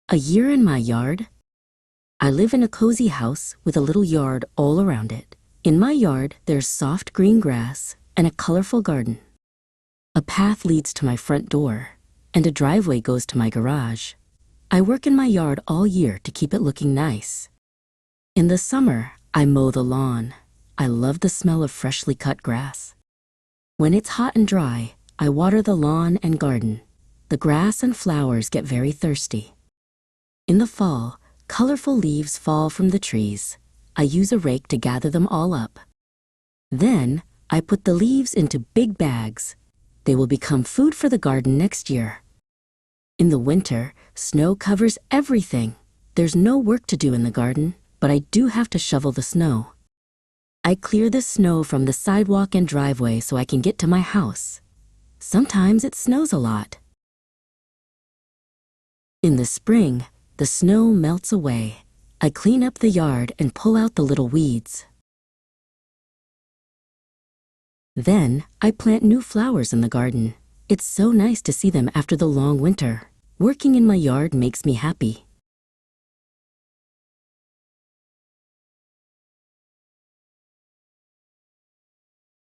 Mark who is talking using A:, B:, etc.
A: A year in my yard? I live in a cozy house with a little yard all around it. In my yard, there's soft green grass and a colorful garden. A path leads to my front door, and a driveway goes to my garage. I work in my yard all year to keep it looking nice. In the summer, I mow the lawn. I love the smell of freshly cut grass. When it's hot and dry, I water the lawn and garden. The grass and flowers get very thirsty. In the fall, colorful leaves fall from the trees. I use a rake to gather them all up. Then, I put the leaves into big bags. They will become food for the garden next year. In the winter, snow covers everything. There's no work to do in the garden, but I do have to shovel the snow. I clear the snow from the sidewalk and driveway so I can get to my house. Sometimes it snows a lot. In the spring, the snow melts away. I clean up the yard and pull out the little weeds. Then, I plant new flowers in the garden. It's so nice to see them after the long winter. Working in my yard makes me happy.